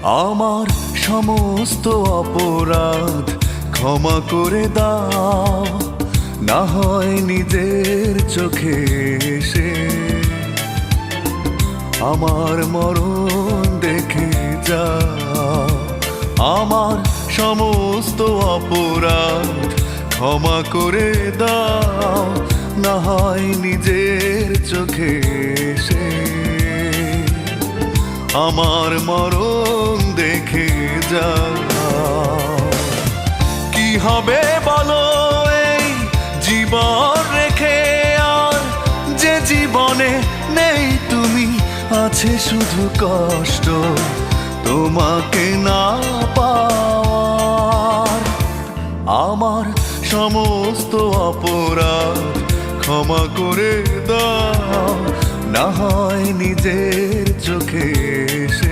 আমার সমস্ত অপরাধ ক্ষমা করে দাও, না হয় নিজের চোখে এসে আমার মরণ দেখে যাও। আমার সমস্ত অপরাধ ক্ষমা করে দাও, না হয় নিজের চোখে এসে আমার মরণ দেখে যাও। কি হবে বলো এই জীবন রেখে, আর যে জীবনে নেই তুমি, আছে শুধু কষ্ট তোমাকে না পাওয়ার। আমার সমস্ত অপরাধ ক্ষমা করে দাও, না হয় নিজের চোখে এসে